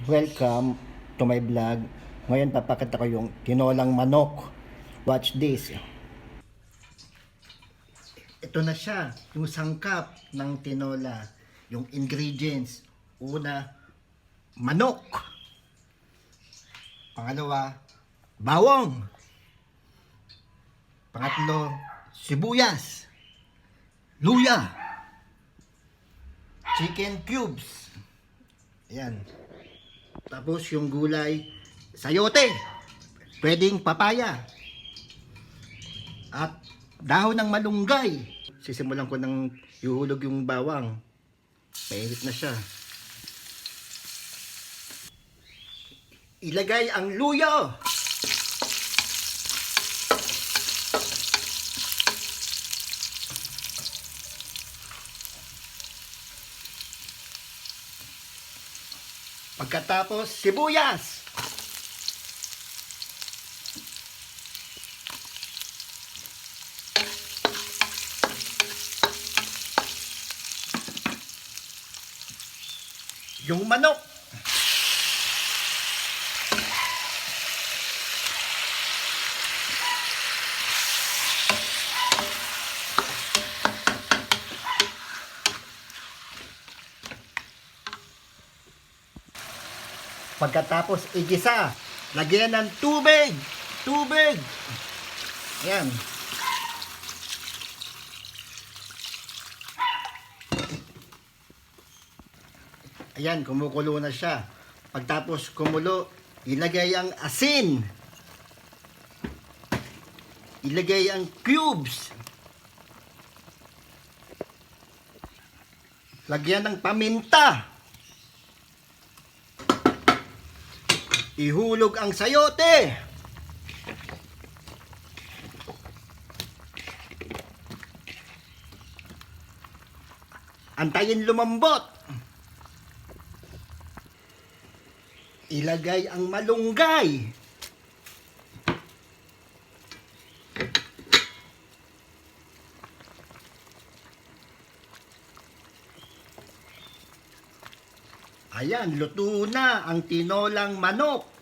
Welcome to my vlog. Ngayon papakita ko yung tinolang manok. Watch this. Ito na siya, yung sangkap ng tinola. Yung ingredients. Una, manok. Pangalawa, bawang. Pangatlo, sibuyas. Luya. Chicken cubes. Ayan. Tapos yung gulay, sayote, pwedeng papaya, at dahon ng malunggay. Sisimulan ko ng ihulog yung bawang. Mainit na siya. Ilagay ang luya. Pagkatapos, sibuyas. Yung manok. Pagkatapos igisa, lagyan ng tubig. Tubig. Ayan. Ayan, kumukulo na siya. Pagtapos kumulo, ilagay ang asin. Ilagay ang cubes. Lagyan ng paminta. Ihulog ang sayote. Antayin lumambot. Ilagay ang malunggay. Ayan, luto na ang tinolang manok.